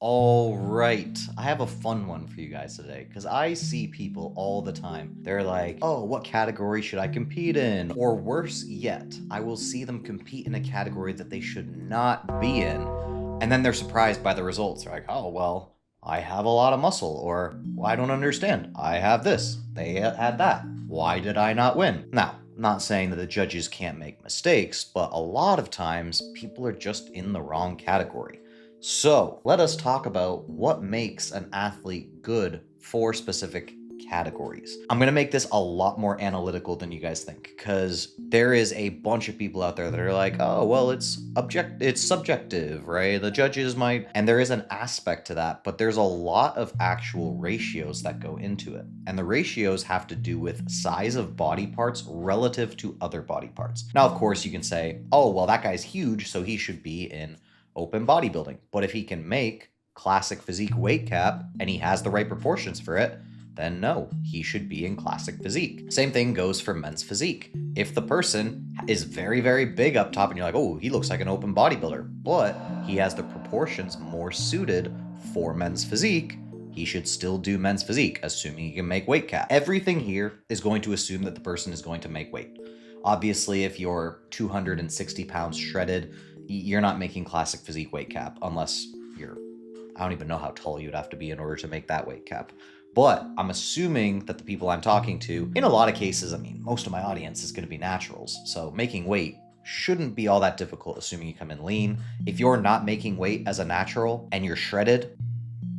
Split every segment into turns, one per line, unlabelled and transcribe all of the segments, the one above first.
All right, I have a fun one for you guys today because I see people all the time. They're like, oh, what category should I compete in? Or worse yet, I will see them compete in a category that they should not be in. And then they're surprised by the results. They're like, oh, well, I have a lot of muscle. Or, well, I don't understand. I have this. They had that. Why did I not win? Now, I'm not saying that the judges can't make mistakes, but a lot of times people are just in the wrong category. So let us talk about what makes an athlete good for specific categories. I'm going to make this a lot more analytical than you guys think because there is a bunch of people out there that are like, oh, well, it's subjective, right? The judges might, and there is an aspect to that, but there's a lot of actual ratios that go into it. And the ratios have to do with size of body parts relative to other body parts. Now, of course, you can say, oh, well, that guy's huge, so he should be in open bodybuilding. But if he can make classic physique weight cap and he has the right proportions for it, then no, he should be in classic physique. Same thing goes for men's physique. If the person is very, very big up top and you're like, oh, he looks like an open bodybuilder, but he has the proportions more suited for men's physique, he should still do men's physique, assuming he can make weight cap. Everything here is going to assume that the person is going to make weight. Obviously, if you're 260 pounds shredded, you're not making classic physique weight cap unless you're, I don't even know how tall you'd have to be in order to make that weight cap. But I'm assuming that the people I'm talking to, in a lot of cases, I mean, most of my audience is going to be naturals. So making weight shouldn't be all that difficult, assuming you come in lean. If you're not making weight as a natural and you're shredded,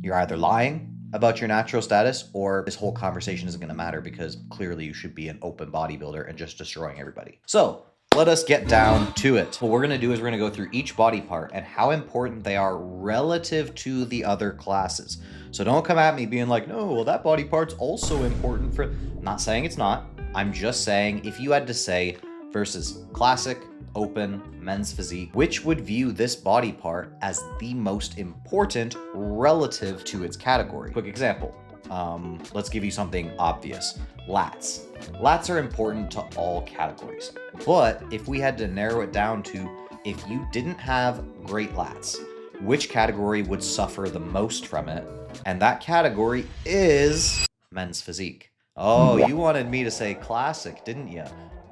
you're either lying about your natural status or this whole conversation isn't going to matter because clearly you should be an open bodybuilder and just destroying everybody. So let us get down to it. What we're going to do is we're going to go through each body part and how important they are relative to the other classes. So don't come at me being like, no, well, that body part's also important for... I'm not saying it's not. I'm just saying if you had to say versus classic, open, men's physique, which would view this body part as the most important relative to its category. Quick example. Let's give you something obvious. Lats. Lats are important to all categories. But if we had to narrow it down to if you didn't have great lats, which category would suffer the most from it? And that category is men's physique. Oh, you wanted me to say classic, didn't you?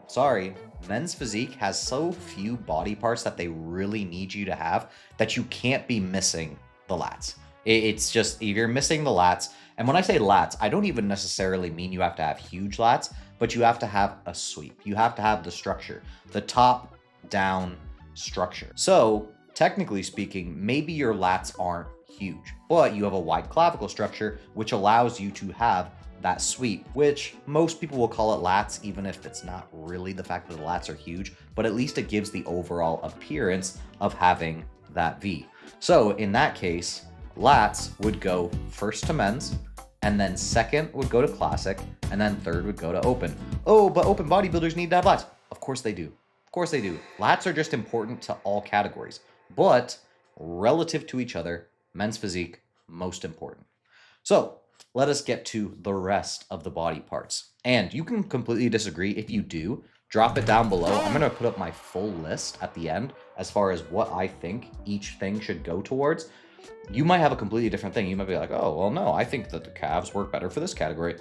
Sorry. Men's physique has so few body parts that they really need you to have that you can't be missing the lats. It's just, if you're missing the lats, and when I say lats, I don't even necessarily mean you have to have huge lats, but you have to have a sweep. You have to have the structure, the top down structure. So technically speaking, maybe your lats aren't huge, but you have a wide clavicle structure, which allows you to have that sweep, which most people will call it lats, even if it's not really the fact that the lats are huge, but at least it gives the overall appearance of having that V. So in that case, lats would go first to men's, and then second would go to classic, and then third would go to open. Oh, but open bodybuilders need to have lats. Of course they do. Of course they do. Lats are just important to all categories, but relative to each other, men's physique, most important. So let us get to the rest of the body parts. And you can completely disagree. If you do, drop it down below. I'm going to put up my full list at the end as far as what I think each thing should go towards. You might have a completely different thing. You might be like, oh, well, no, I think that the calves work better for this category.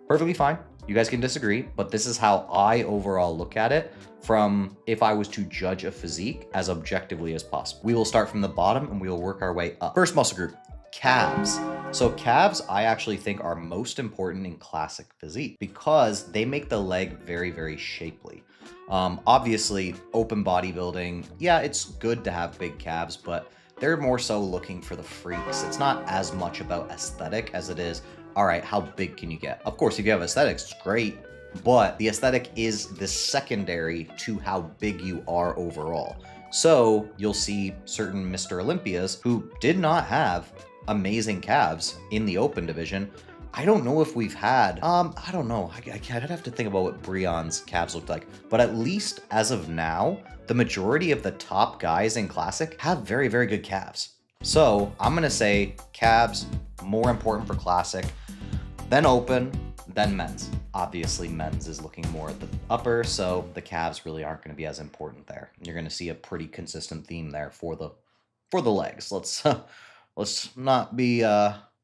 Perfectly fine. You guys can disagree, but this is how I overall look at it from if I was to judge a physique as objectively as possible. We will start from the bottom and we will work our way up. First muscle group, calves. So calves, I actually think are most important in classic physique because they make the leg very, very shapely. Obviously, open bodybuilding, yeah, it's good to have big calves, but they're more so looking for the freaks. It's not as much about aesthetic as it is, all right, how big can you get? Of course, if you have aesthetics, it's great, but the aesthetic is the secondary to how big you are overall. So you'll see certain Mr. Olympias who did not have amazing calves in the open division. I don't know if we've had, I don't know. I'd have to think about what Breon's calves looked like, but at least as of now, the majority of the top guys in classic have very, very good calves. So I'm going to say calves, more important for classic, then open, then men's. Obviously men's is looking more at the upper, so the calves really aren't going to be as important there. You're going to see a pretty consistent theme there for the legs. let's not be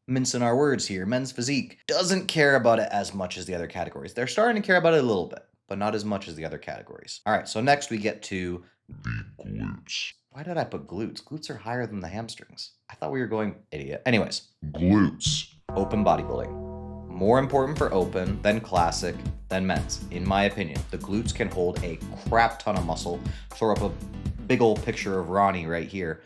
mincing our words here. Men's physique doesn't care about it as much as the other categories. They're starting to care about it a little bit, but not as much as the other categories. All right, so next we get to the glutes. Why did I put glutes? Glutes are higher than the hamstrings. I thought we were going idiot. Anyways, glutes. Open bodybuilding. More important for open than classic than men's, in my opinion. The glutes can hold a crap ton of muscle. Throw up a big old picture of Ronnie right here.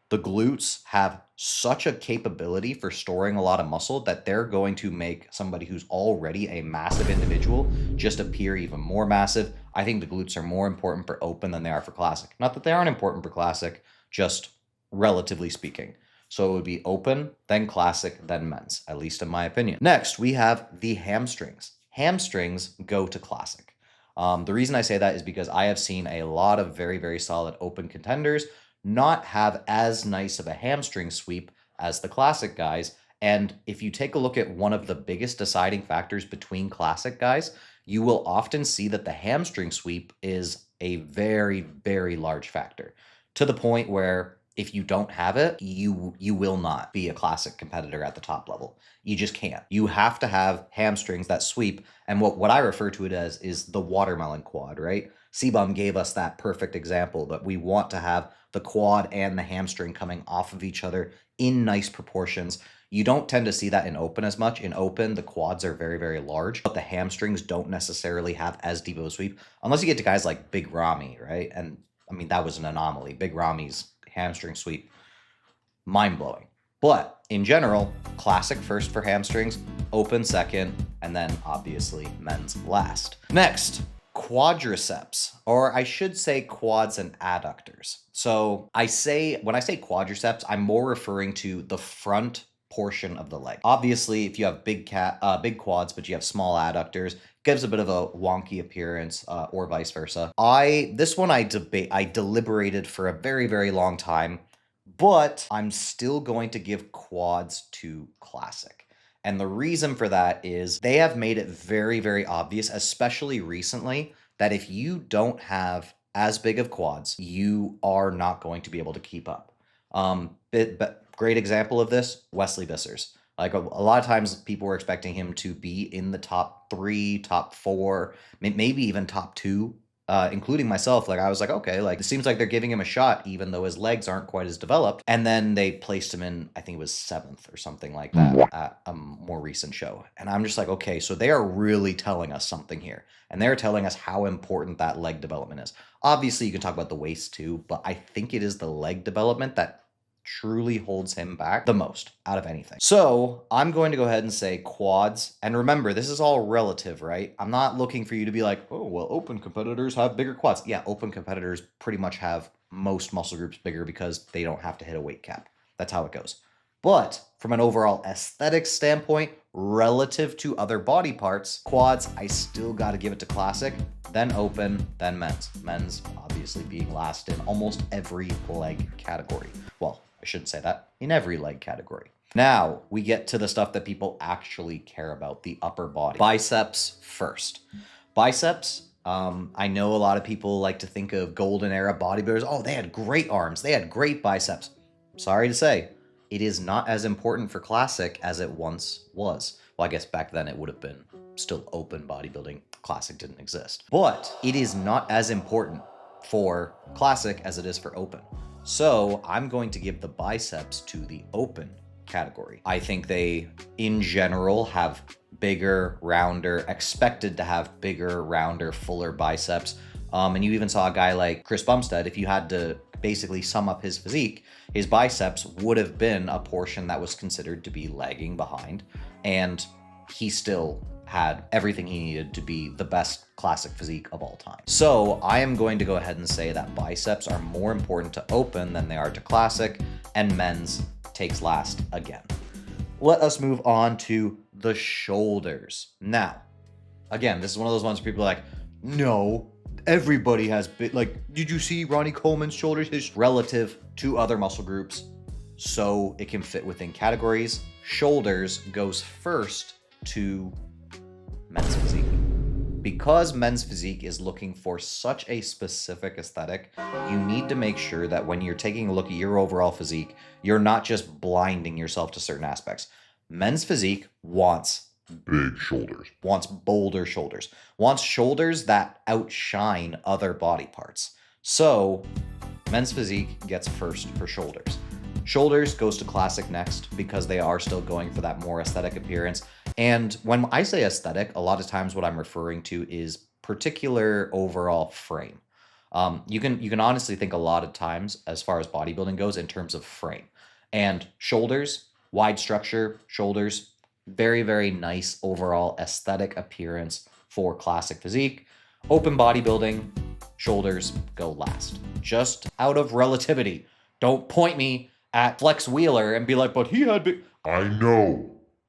The glutes have such a capability for storing a lot of muscle that they're going to make somebody who's already a massive individual just appear even more massive. I think the glutes are more important for open than they are for classic. Not that they aren't important for classic, just relatively speaking. So it would be open, then classic, then men's, at least in my opinion. Next, we have the hamstrings. Hamstrings go to classic. The reason I say that is because I have seen a lot of very, very solid open contenders not have as nice of a hamstring sweep as the classic guys. And if you take a look at one of the biggest deciding factors between classic guys, you will often see that the hamstring sweep is a very, very large factor, to the point where if you don't have it, you will not be a classic competitor at the top level. You just can't. You have to have hamstrings that sweep. And what I refer to it as is the watermelon quad, right? Sebum gave us that perfect example that we want to have the quad and the hamstring coming off of each other in nice proportions. You don't tend to see that in open as much. In open, the quads are very, very large, but the hamstrings don't necessarily have as deep of a sweep, unless you get to guys like Big Ramy, right? And I mean, that was an anomaly. Big Ramy's hamstring sweep, mind-blowing. But in general, classic first for hamstrings, open second, and then obviously men's last. Next, quadriceps, or I should say quads and adductors. So when I say quadriceps, I'm more referring to the front portion of the leg. Obviously, if you have big quads, but you have small adductors, it gives a bit of a wonky appearance, or vice versa. I deliberated for a very, very long time, but I'm still going to give quads to classic. And the reason for that is they have made it very, very obvious, especially recently, that if you don't have as big of quads, you are not going to be able to keep up. But great example of this, Wesley Vissers. Like a lot of times people were expecting him to be in the top 3, top 4, maybe even top 2. Including myself, like I was like, okay, like it seems like they're giving him a shot, even though his legs aren't quite as developed. And then they placed him in, I think it was 7th or something like that at a more recent show. And I'm just like, okay, so they are really telling us something here. And they're telling us how important that leg development is. Obviously, you can talk about the waist too, but I think it is the leg development that truly holds him back the most out of anything. So I'm going to go ahead and say quads. And remember, this is all relative, right? I'm not looking for you to be like, oh, well, open competitors have bigger quads. Yeah, open competitors pretty much have most muscle groups bigger because they don't have to hit a weight cap. That's how it goes. But from an overall aesthetic standpoint, relative to other body parts, quads, I still got to give it to classic, then open, then men's. Men's obviously being last in almost every leg category. Well, I shouldn't say that, in every leg category. Now we get to the stuff that people actually care about, the upper body. Biceps first. Biceps, I know a lot of people like to think of golden era bodybuilders. Oh, they had great arms. They had great biceps. Sorry to say, it is not as important for classic as it once was. Well, I guess back then it would have been still open bodybuilding. Classic didn't exist. But it is not as important for classic as it is for open. So I'm going to give the biceps to the open category. I think they, in general, have bigger, rounder, expected to have bigger, rounder, fuller biceps. And you even saw a guy like Chris Bumstead, if you had to basically sum up his physique, his biceps would have been a portion that was considered to be lagging behind. And he still had everything he needed to be the best classic physique of all time. So I am going to go ahead and say that biceps are more important to open than they are to classic, and men's takes last again. Let us move on to the shoulders. Now, again, this is one of those ones where people are like, no, everybody has big, like, did you see Ronnie Coleman's shoulders? His relative to other muscle groups, so it can fit within categories. Shoulders goes first to men's physique because men's physique is looking for such a specific aesthetic, you need to make sure that when you're taking a look at your overall physique, you're not just blinding yourself to certain aspects. Men's physique wants big shoulders, wants bolder shoulders, wants shoulders that outshine other body parts. So men's physique gets first for shoulders. Shoulders goes to classic next because they are still going for that more aesthetic appearance. And when I say aesthetic, a lot of times what I'm referring to is particular overall frame. You can honestly think a lot of times as far as bodybuilding goes in terms of frame. And shoulders, wide structure, shoulders, very, very nice overall aesthetic appearance for classic physique. Open bodybuilding, shoulders go last. Just out of relativity. Don't point me at Flex Wheeler and be like, but he had big...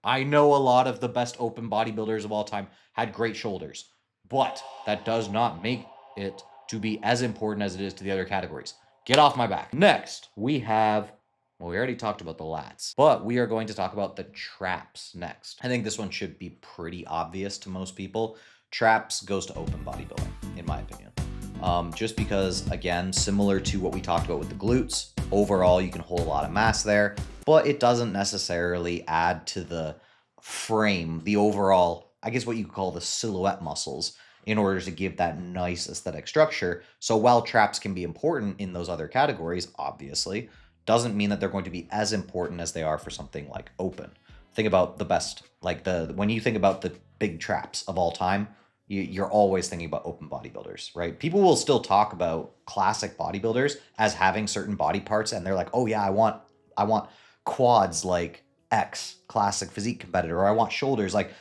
I know a lot of the best open bodybuilders of all time had great shoulders, but that does not make it to be as important as it is to the other categories. Get off my back. Next, we have, well, we already talked about the lats, but we are going to talk about the traps next. I think this one should be pretty obvious to most people. Traps goes to open bodybuilding, in my opinion. Just because, again, similar to what we talked about with the glutes, overall you can hold a lot of mass there, but it doesn't necessarily add to the frame, the overall, I guess what you could call the silhouette muscles, in order to give that nice aesthetic structure. So while traps can be important in those other categories, obviously, doesn't mean that they're going to be as important as they are for something like open. Think about the best, like when you think about the big traps of all time, you're always thinking about open bodybuilders, right? People will still talk about classic bodybuilders as having certain body parts, and they're like, oh yeah, I want quads like X classic physique competitor, or I want shoulders like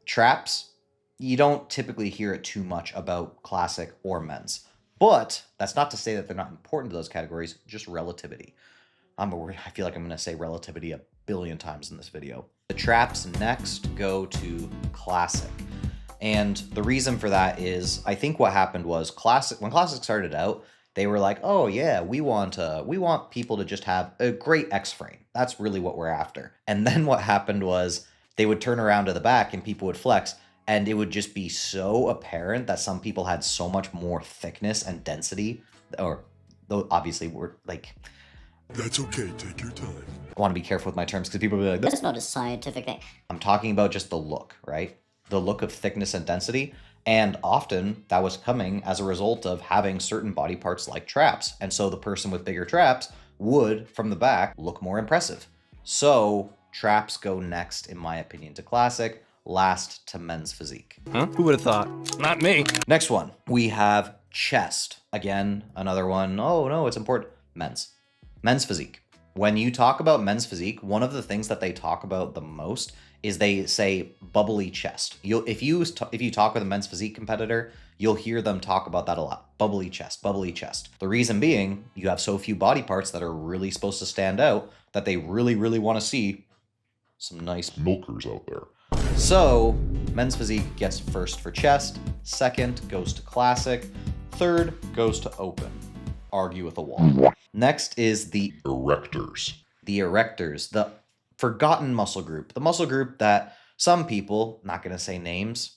traps. You don't typically hear it too much about classic or men's, but that's not to say that they're not important to those categories, just relativity. I feel like I'm going to say relativity a billion times in this video. The traps next go to classic. And the reason for that is, I think what happened was when classic started out, they were like, oh yeah, we want people to just have a great X frame. That's really what we're after. And then what happened was they would turn around to the back and people would flex, and it would just be so apparent that some people had so much more thickness and density, or though obviously we're like,
that's okay, take your time.
I want to be careful with my terms because people will be like,
That's not a scientific thing.
I'm talking about just the look, right? The look of thickness and density. And often that was coming as a result of having certain body parts like traps. And so the person with bigger traps would, from the back, look more impressive. So traps go next, in my opinion, to classic, last to men's physique.
Huh? Who would have thought? Not me.
Next one, we have chest. Again, another one. Oh no, it's important. Men's physique. When you talk about men's physique, one of the things that they talk about the most is they say bubbly chest. If you talk with a men's physique competitor, you'll hear them talk about that a lot. Bubbly chest, bubbly chest. The reason being, you have so few body parts that are really supposed to stand out that they really, really want to see some nice milkers out there. So men's physique gets first for chest, second goes to classic, third goes to open. Argue with a wall. Next is the erectors. The erectors, the forgotten muscle group. The muscle group that some people, not going to say names,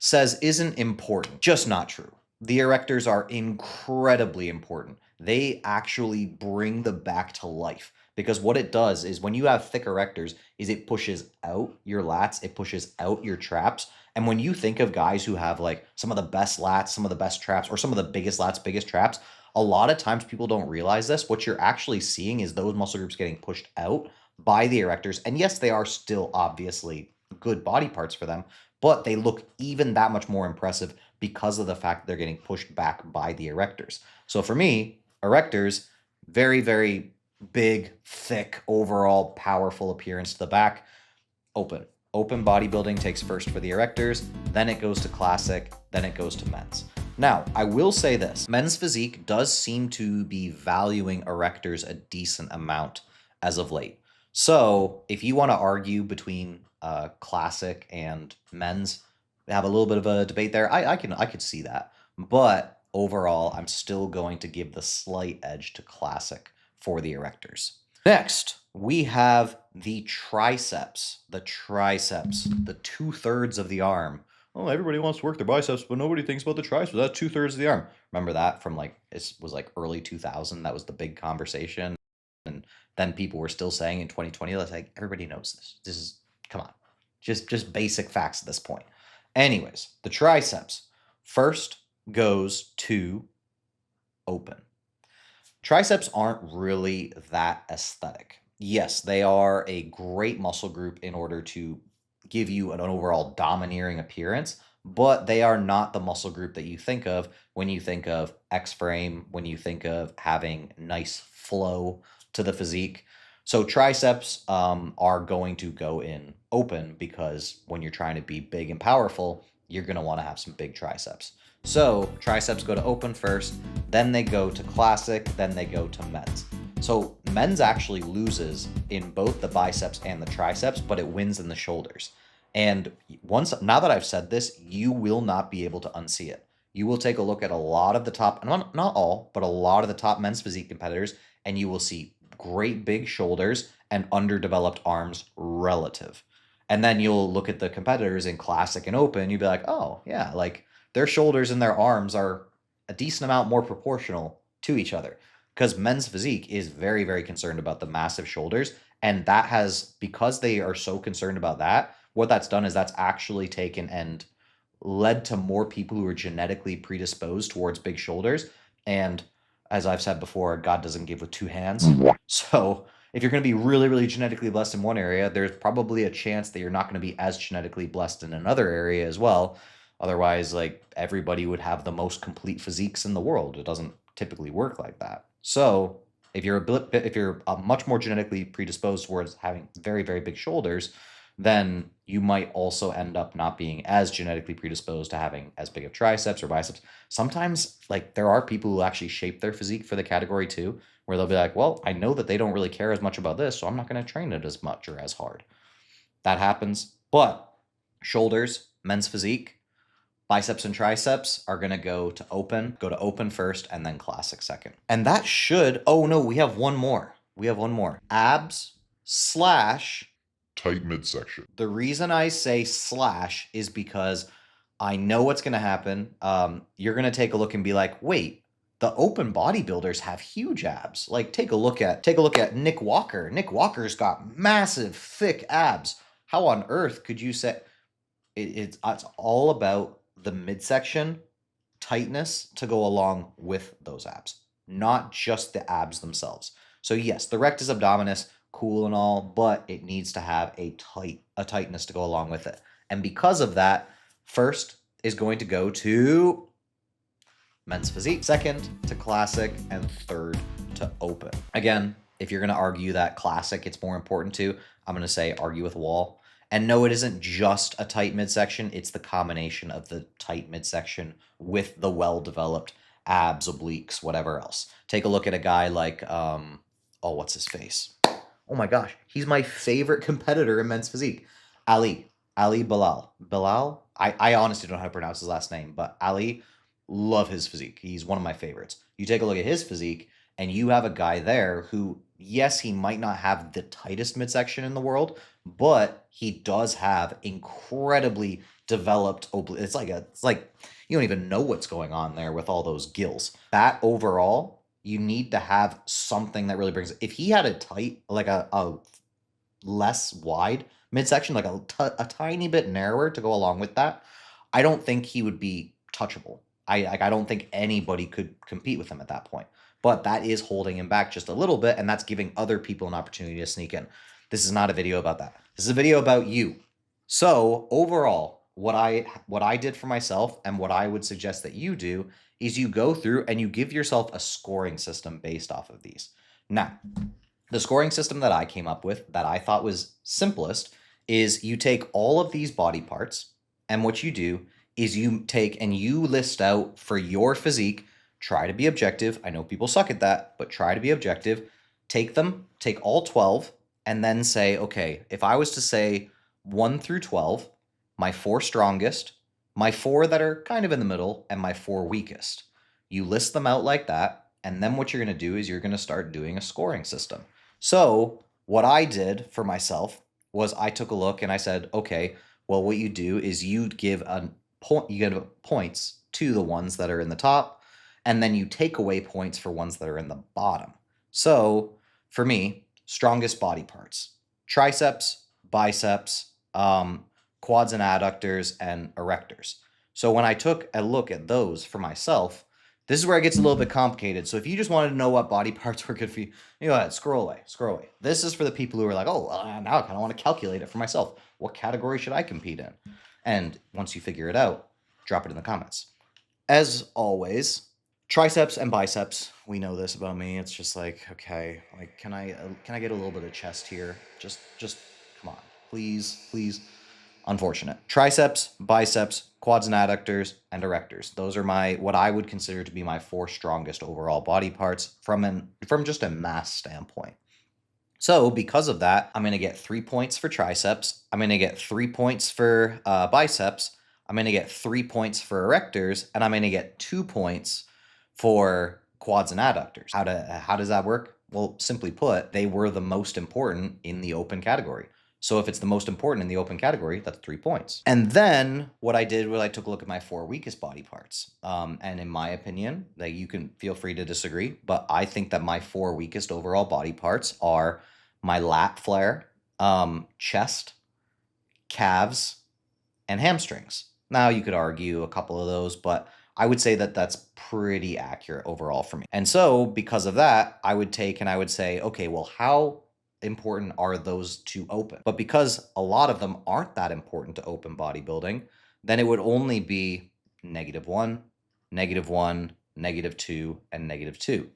says isn't important. Just not true. The erectors are incredibly important. They actually bring the back to life, because what it does is when you have thick erectors is it pushes out your lats, it pushes out your traps. And when you think of guys who have like some of the best lats, some of the best traps, or some of the biggest lats, biggest traps, a lot of times people don't realize this. What you're actually seeing is those muscle groups getting pushed out by the erectors. And yes, they are still obviously good body parts for them, but they look even that much more impressive because of the fact that they're getting pushed back by the erectors. So for me, erectors, very, very big, thick, overall powerful appearance to the back. Open bodybuilding takes first for the erectors, then it goes to classic, then it goes to men's. Now, I will say this, men's physique does seem to be valuing erectors a decent amount as of late. So if you want to argue between classic and men's, have a little bit of a debate there, I could see that. But overall, I'm still going to give the slight edge to classic for the erectors. Next, we have the triceps. The 2/3 of the arm, oh, everybody wants to work their biceps, but nobody thinks about the triceps. That's 2/3 of the arm. Remember that from like, it was like early 2000. That was the big conversation. And then people were still saying in 2020, that's like, everybody knows this. This is, come on, just basic facts at this point. Anyways, the triceps first goes to open. Triceps aren't really that aesthetic. Yes, they are a great muscle group in order to give you an overall domineering appearance, but they are not the muscle group that you think of when you think of X frame, when you think of having nice flow to the physique. So triceps are going to go in open because when you're trying to be big and powerful, you're going to want to have some big triceps. So triceps go to open first, then they go to classic, then they go to men's. So men's actually loses in both the biceps and the triceps, but it wins in the shoulders. And now that I've said this, you will not be able to unsee it. You will take a look at a lot of the top, not all, but a lot of the top men's physique competitors, and you will see great big shoulders and underdeveloped arms relative. And then you'll look at the competitors in classic and open, you'll be like, oh yeah, like their shoulders and their arms are a decent amount more proportional to each other. Because men's physique is very, very concerned about the massive shoulders. And that has, because they are so concerned about that, what that's done is that's actually taken and led to more people who are genetically predisposed towards big shoulders. And as I've said before, God doesn't give with two hands. So if you're going to be really, really genetically blessed in one area, there's probably a chance that you're not going to be as genetically blessed in another area as well. Otherwise, like everybody would have the most complete physiques in the world. It doesn't typically work like that. So if you're much more genetically predisposed towards having very, very big shoulders, then you might also end up not being as genetically predisposed to having as big of triceps or biceps. Sometimes, like, there are people who actually shape their physique for the category too, where they'll be like, well, I know that they don't really care as much about this, so I'm not going to train it as much or as hard. That happens. But shoulders, men's physique, biceps and triceps are going to go to open first, and then classic second. And that should, oh no, we have one more. Abs /
Tight midsection.
The reason I say / is because I know what's going to happen. You're going to take a look and be like, wait, the open bodybuilders have huge abs. Like, take a look at Nick Walker. Nick Walker's got massive, thick abs. How on earth could you say it's all about the midsection tightness to go along with those abs, not just the abs themselves. So yes, the rectus abdominis, cool and all, but it needs to have a tightness to go along with it. And because of that, first is going to go to men's physique, second to classic, and third to open. Again, if you're going to argue that classic it's more important to, I'm going to say argue with wall. And no, it isn't just a tight midsection, it's the combination of the tight midsection with the well-developed abs, obliques, whatever else. Take a look at a guy like, what's his face? Oh my gosh, he's my favorite competitor in men's physique. Ali Bilal. I honestly don't know how to pronounce his last name, but Ali, love his physique. He's one of my favorites. You take a look at his physique, and you have a guy there who, yes, he might not have the tightest midsection in the world, but he does have incredibly developed it's like you don't even know what's going on there with all those gills. That overall, you need to have something that really brings it. If he had a tight, like a less wide midsection, like a tiny bit narrower to go along with that, I don't think he would be touchable. I don't think anybody could compete with him at that point. But that is holding him back just a little bit, and that's giving other people an opportunity to sneak in. This is not a video about that. This is a video about you. So overall, what I did for myself and what I would suggest that you do is you go through and you give yourself a scoring system based off of these. Now, the scoring system that I came up with that I thought was simplest is you take all of these body parts, and what you do is you take and you list out for your physique. Try to be objective. I know people suck at that, but try to be objective. Take all 12, and then say, okay, if I was to say 1 through 12, my 4 strongest, my 4 that are kind of in the middle, and my 4 weakest. You list them out like that, and then what you're going to do is you're going to start doing a scoring system. So what I did for myself was I took a look and I said, okay, Well, what you do is you give points to the ones that are in the top, and then you take away points for ones that are in the bottom. So for me, strongest body parts: triceps, biceps, quads and adductors, and erectors. So when I took a look at those for myself, this is where it gets a little bit complicated. So if you just wanted to know what body parts were good for you, you go ahead, scroll away, scroll away. This is for the people who are like, oh, now I kind of want to calculate it for myself. What category should I compete in? And once you figure it out, drop it in the comments. As always, triceps and biceps. We know this about me. It's just like, okay, like can I get a little bit of chest here? Just come on, please, please. Unfortunate. Triceps, biceps, quads and adductors, and erectors. Those are what I would consider to be my 4 strongest overall body parts from just a mass standpoint. So because of that, I'm going to get 3 points for triceps. I'm going to get 3 points for biceps. I'm going to get 3 points for erectors, and I'm going to get 2 points for quads and adductors. How does that work? Well, simply put, they were the most important in the open category. So if it's the most important in the open category, that's 3 points. And then what I did was I took a look at my 4 weakest body parts. And in my opinion, like, you can feel free to disagree, but I think that my 4 weakest overall body parts are my lat flare, chest, calves, and hamstrings. Now you could argue a couple of those, but I would say that that's pretty accurate overall for me. And so because of that, I would take and I would say, okay, well, how important are those to open? But because a lot of them aren't that important to open bodybuilding, then it would only be -1, -1, -2, and -2.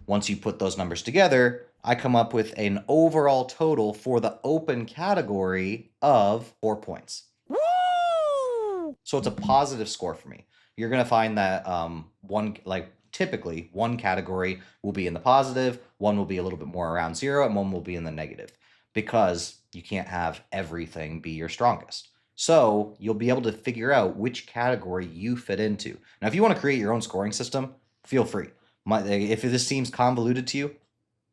Once you put those numbers together, I come up with an overall total for the open category of 4 points. So it's a positive score for me. You're going to find that typically one category will be in the positive, one will be a little bit more around 0, and one will be in the negative, because you can't have everything be your strongest. So you'll be able to figure out which category you fit into. Now, if you want to create your own scoring system, feel free. If this seems convoluted to you,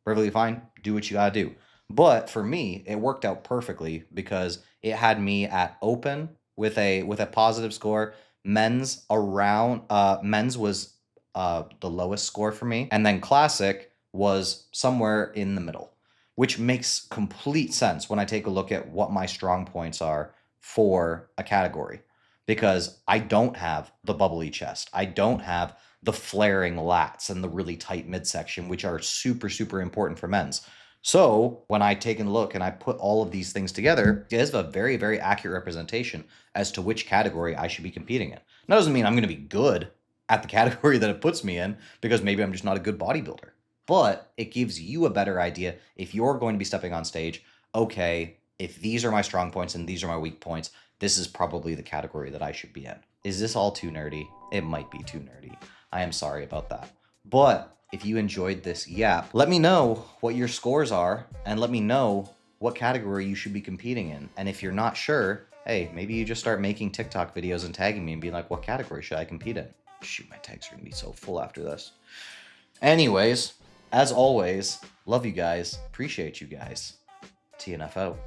perfectly fine. Do what you gotta do. But for me, it worked out perfectly because it had me at open with a positive score. Men's was the lowest score for me, and then classic was somewhere in the middle, which makes complete sense when I take a look at what my strong points are for a category, because I don't have the bubbly chest. I don't have the flaring lats and the really tight midsection, which are super, super important for men's. So when I take a look and I put all of these things together, it is a very, very accurate representation as to which category I should be competing in. That doesn't mean I'm going to be good at the category that it puts me in, because maybe I'm just not a good bodybuilder. But it gives you a better idea if you're going to be stepping on stage. Okay, if these are my strong points and these are my weak points, this is probably the category that I should be in. Is this all too nerdy? It might be too nerdy. I am sorry about that. But if you enjoyed this yap, let me know what your scores are, and let me know what category you should be competing in. And if you're not sure, hey, maybe you just start making TikTok videos and tagging me and being like, what category should I compete in? Shoot, my tags are gonna be so full after this. Anyways, as always, love you guys, appreciate you guys. TNF out.